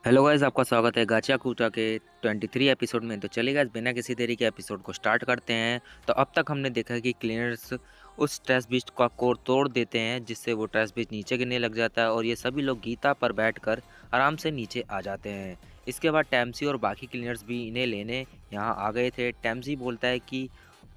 Hello guys, आपका स्वागत है गाचा कूचा के 23 एपिसोड में। तो चलिए गाइस, बिना किसी देरी के एपिसोड को स्टार्ट करते हैं। तो अब तक हमने देखा कि क्लीनर्स उस ट्रैश बीस्ट का कोर तोड़ देते हैं, जिससे वो ट्रैश बीस्ट नीचे गिरने लग जाता है और ये सभी लोग गीता पर बैठकर आराम से नीचे आ जाते हैं। इसके बाद टैम्सी और बाकी क्लीनर्स भी इन्हें लेने यहाँ आ गए थे। टैम्सी बोलता है कि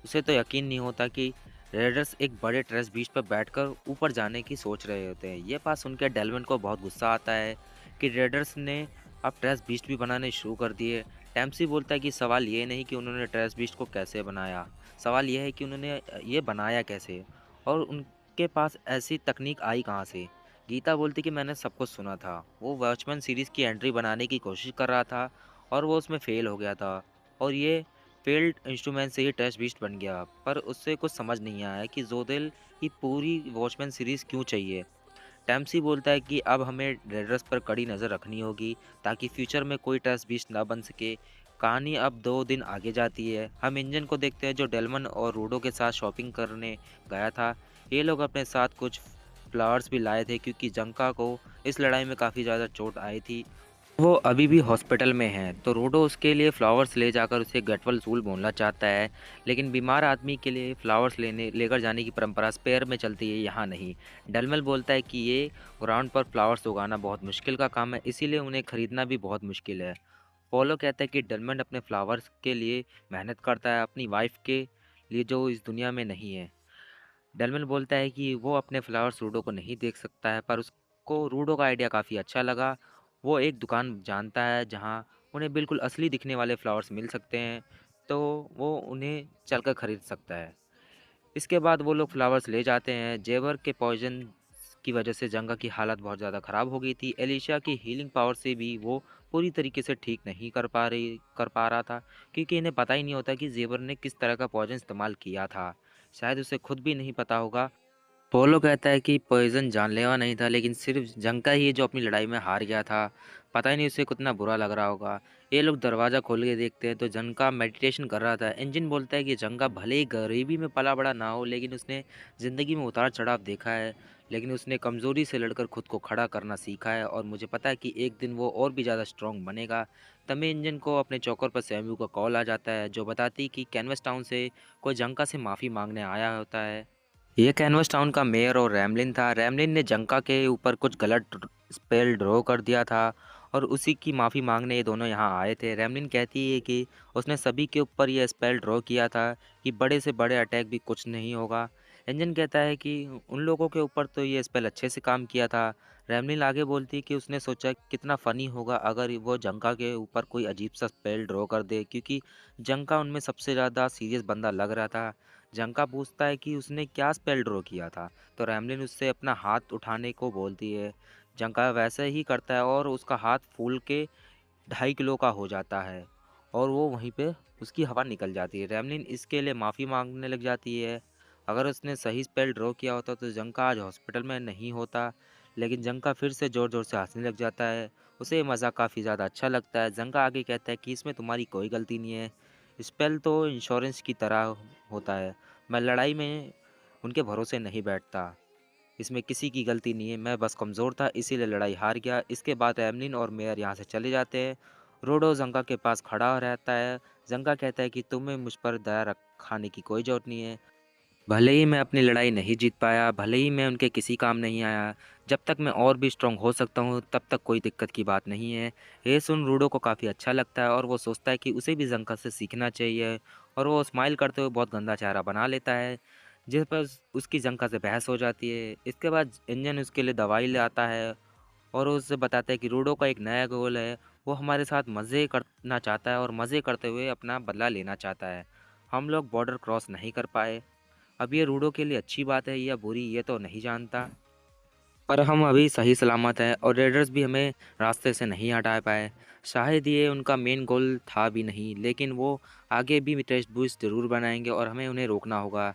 उसे तो यकीन नहीं होता कि रेडर्स एक बड़े ट्रैश बीस्ट पर बैठकर ऊपर जाने की सोच रहे होते हैं। ये बात सुनकर डेलविन को बहुत गुस्सा आता है कि रेडर्स ने अब ट्रैश बीस्ट भी बनाने शुरू कर दिए। टैम्सी बोलता है कि सवाल ये नहीं कि उन्होंने ट्रैश बीस्ट को कैसे बनाया, सवाल यह है कि उन्होंने ये बनाया कैसे और उनके पास ऐसी तकनीक आई कहाँ से। गीता बोलती कि मैंने सब कुछ सुना था, वो वॉचमैन सीरीज़ की एंट्री बनाने की कोशिश कर रहा था और वो उसमें फेल हो गया था और ये फेल्ड इंस्ट्रूमेंट से ही ट्रैश बीस्ट बन गया। पर उससे कुछ समझ नहीं आया कि जोदेल की पूरी वॉचमैन सीरीज़ क्यों चाहिए। टैम्सी बोलता है कि अब हमें रेडर्स पर कड़ी नज़र रखनी होगी ताकि फ्यूचर में कोई ट्रस्ट बीस्ट ना बन सके। कहानी अब 2 दिन आगे जाती है। हम इंजन को देखते हैं जो डेलमन और रूडो के साथ शॉपिंग करने गया था। ये लोग अपने साथ कुछ फ्लावर्स भी लाए थे क्योंकि जंका को इस लड़ाई में काफ़ी ज़्यादा चोट आई थी। वो अभी भी हॉस्पिटल में है, तो रोडो उसके लिए फ्लावर्स ले जाकर उसे गेटवल सूल बोलना चाहता है, लेकिन बीमार आदमी के लिए फ्लावर्स लेकर जाने की परंपरा स्पेयर में चलती है, यहाँ नहीं। डलमल बोलता है कि ये ग्राउंड पर फ्लावर्स उगाना बहुत मुश्किल का काम है, इसीलिए उन्हें खरीदना भी बहुत मुश्किल है। पोलो कहता है कि डलमन अपने फ्लावर्स के लिए मेहनत करता है, अपनी वाइफ के लिए जो इस दुनिया में नहीं है। डेलमन बोलता है कि वो अपने फ्लावर्स रूडो को नहीं देख सकता है, पर उसको रूडो का आइडिया काफ़ी अच्छा लगा। वो एक दुकान जानता है जहाँ उन्हें बिल्कुल असली दिखने वाले फ्लावर्स मिल सकते हैं, तो वो उन्हें चलकर खरीद सकता है। इसके बाद वो लोग फ्लावर्स ले जाते हैं। जेवर के पॉइजन की वजह से जंगा की हालत बहुत ज़्यादा ख़राब हो गई थी। एलिशा की हीलिंग पावर से भी वो पूरी तरीके से ठीक नहीं कर पा रहा था, क्योंकि इन्हें पता ही नहीं होता कि जेवर ने किस तरह का पॉइजन इस्तेमाल किया था। शायद उसे खुद भी नहीं पता होगा। पोलो कहता है कि पॉइज़न जानलेवा नहीं था, लेकिन सिर्फ जंका ही है जो अपनी लड़ाई में हार गया था। पता ही नहीं उसे कितना बुरा लग रहा होगा। ये लोग दरवाज़ा खोल के देखते हैं तो जंका मेडिटेशन कर रहा था। इंजन बोलता है कि जंका भले ही गरीबी में पला बड़ा ना हो, लेकिन उसने ज़िंदगी में उतार चढ़ाव देखा है, लेकिन उसने कमज़ोरी से लड़कर खुद को खड़ा करना सीखा है और मुझे पता है कि एक दिन वो और भी ज़्यादा स्ट्रॉन्ग बनेगा। तभी इंजन को अपने चौकर पर सैम्यू का कॉल आ जाता है, जो बताती कि कैनवस टाउन से कोई जंका से माफ़ी मांगने आया होता है। ये कैनवस टाउन का मेयर और रैमलिन था। रैमलिन ने जंका के ऊपर कुछ गलत स्पेल ड्रॉ कर दिया था और उसी की माफ़ी मांगने ये दोनों यहाँ आए थे। रैमलिन कहती है कि उसने सभी के ऊपर ये स्पेल ड्रॉ किया था कि बड़े से बड़े अटैक भी कुछ नहीं होगा। एंजन कहता है कि उन लोगों के ऊपर तो ये स्पेल अच्छे से काम किया था। रैमलिन आगे बोलती है कि उसने सोचा कितना फ़नी होगा अगर वो जंका के ऊपर कोई अजीब सा स्पेल ड्रॉ कर दे, क्योंकि जंका उनमें सबसे ज़्यादा सीरियस बंदा लग रहा था। जंका पूछता है कि उसने क्या स्पेल ड्रॉ किया था, तो रैमलिन उससे अपना हाथ उठाने को बोलती है। जंका वैसे ही करता है और उसका हाथ फूल के 2.5 किलो का हो जाता है और वो वहीं पे उसकी हवा निकल जाती है। रैमलिन इसके लिए माफ़ी मांगने लग जाती है। अगर उसने सही स्पेल ड्रॉ किया होता तो जंका आज हॉस्पिटल में नहीं होता, लेकिन जंका फिर से ज़ोर ज़ोर से हंसने लग जाता है। उसे ये मज़ाक काफ़ी ज़्यादा अच्छा लगता है। जंका आगे कहता है कि इसमें तुम्हारी कोई गलती नहीं है, स्पेल तो इंश्योरेंस की तरह होता है। मैं लड़ाई में उनके भरोसे नहीं बैठता, इसमें किसी की गलती नहीं है, मैं बस कमज़ोर था इसीलिए लड़ाई हार गया। इसके बाद एमलिन और मेयर यहाँ से चले जाते हैं। रोडो जंका के पास खड़ा रहता है। जंका कहता है कि तुम्हें मुझ पर दया रखाने की कोई ज़रूरत नहीं है। भले ही मैं अपनी लड़ाई नहीं जीत पाया, भले ही मैं उनके किसी काम नहीं आया, जब तक मैं और भी स्ट्रांग हो सकता हूँ तब तक कोई दिक्कत की बात नहीं है। ये सुन रूडो को काफ़ी अच्छा लगता है और वो सोचता है कि उसे भी जंका से सीखना चाहिए और वो स्माइल करते हुए बहुत गंदा चेहरा बना लेता है, जिस पर उसकी जंका से बहस हो जाती है। इसके बाद इंजन उसके लिए दवाई ले आता है और उससे बताता है कि रूडो का एक नया गोल है, वो हमारे साथ मज़े करना चाहता है और मज़े करते हुए अपना बदला लेना चाहता है। हम लोग बॉर्डर क्रॉस नहीं कर पाए। अब ये रूडो के लिए अच्छी बात है या बुरी ये तो नहीं जानता, पर हम अभी सही सलामत हैं और रेडर्स भी हमें रास्ते से नहीं हटा पाए। शायद ये उनका मेन गोल था भी नहीं, लेकिन वो आगे भी टेस्ट बूस्ट ज़रूर बनाएंगे और हमें उन्हें रोकना होगा।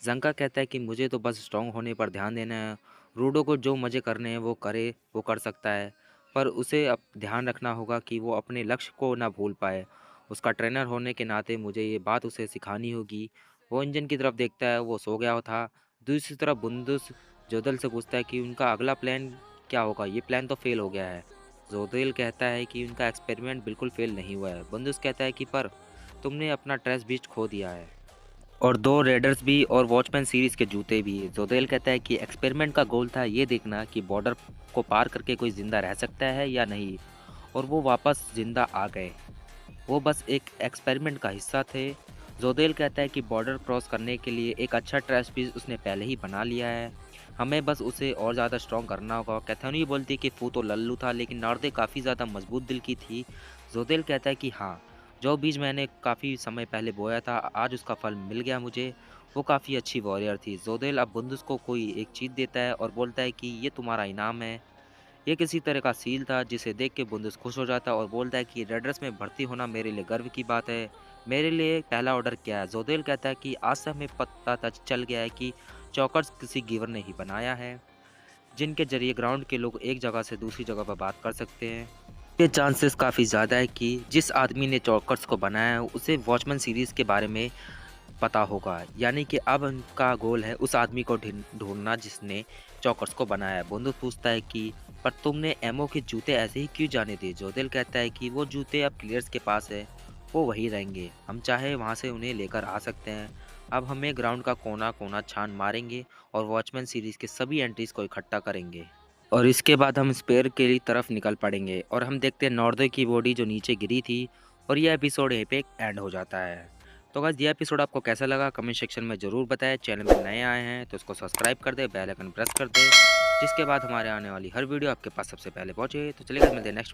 जंका कहता है कि मुझे तो बस स्ट्रॉन्ग होने पर ध्यान देना है। रूडो को जो मज़े करने हैं वो करे, वो कर सकता है, पर उसे अब ध्यान रखना होगा कि वो अपने लक्ष्य को ना भूल पाए। उसका ट्रेनर होने के नाते मुझे ये बात उसे सिखानी होगी। वो इंजन की तरफ देखता है, वो सो गया था। दूसरी तरफ बुंदुस जोदल से पूछता है कि उनका अगला प्लान क्या होगा, ये प्लान तो फेल हो गया है। जोदेल कहता है कि उनका एक्सपेरिमेंट बिल्कुल फेल नहीं हुआ है। बंदूक कहता है कि पर तुमने अपना ट्रेस बीस्ट खो दिया है, और 2 रेडर्स भी और वॉचमैन सीरीज़ के जूते भी। जोदेल कहता है कि एक्सपेरिमेंट का गोल था ये देखना कि बॉर्डर को पार करके कोई ज़िंदा रह सकता है या नहीं, और वो वापस ज़िंदा आ गए। वो बस एक एक्सपेरिमेंट का हिस्सा थे। जोदेल कहता है कि बॉर्डर क्रॉस करने के लिए एक अच्छा ट्रैश पीस उसने पहले ही बना लिया है, हमें बस उसे और ज़्यादा स्ट्रॉन्ग करना होगा। कैथोनी बोलती कि फू तो लल्लू था, लेकिन नॉर्दे काफ़ी ज़्यादा मजबूत दिल की थी। जोदेल कहता है कि हाँ, जो बीज मैंने काफ़ी समय पहले बोया था, आज उसका फल मिल गया मुझे। वो काफ़ी अच्छी वॉरियर थी। जोदेल अब बुंदुस को कोई एक चीज़ देता है और बोलता है कि ये तुम्हारा इनाम है। ये किसी तरह का सील था जिसे देख के बुंदुस खुश हो जाता है और बोलता है कि रेडर्स में भर्ती होना मेरे लिए गर्व की बात है। मेरे लिए पहला ऑर्डर क्या है? जोदेल कहता है कि आज से हमें पता चल गया है कि चौकर्स किसी गिवर ने ही बनाया है, जिनके जरिए ग्राउंड के लोग एक जगह से दूसरी जगह पर बात कर सकते हैं। ये चांसेस काफ़ी ज़्यादा है कि जिस आदमी ने चौकर्स को बनाया है उसे वॉचमैन सीरीज़ के बारे में पता होगा, यानी कि अब उनका गोल है उस आदमी को ढूंढना जिसने चौकर्स को बनाया है। बंदूक पूछता है कि पर तुमने एमओ के जूते ऐसे ही क्यों जाने दिए? जोदेल कहता है कि वो जूते अब क्लियर्स के पास है, वो वहीं रहेंगे, हम चाहे वहाँ से उन्हें लेकर आ सकते हैं। अब हमें ग्राउंड का कोना कोना छान मारेंगे और वॉचमैन सीरीज के सभी एंट्रीज को इकट्ठा करेंगे, और इसके बाद हम स्पेयर के लिए तरफ निकल पड़ेंगे और हम देखते हैं नॉर्दे की बॉडी जो नीचे गिरी थी, और यह एपिसोड यहीं पे एंड हो जाता है। तो गाइस, ये एपिसोड आपको कैसा लगा कमेंट सेक्शन में ज़रूर बताएं। चैनल में नए आए हैं तो इसको सब्सक्राइब कर दें, बेल आइकन प्रेस कर दें, जिसके बाद हमारे आने वाली हर वीडियो आपके पास सबसे पहले पहुंचे। तो चलिए गाइस, मिलते हैं नेक्स्ट वीडियो।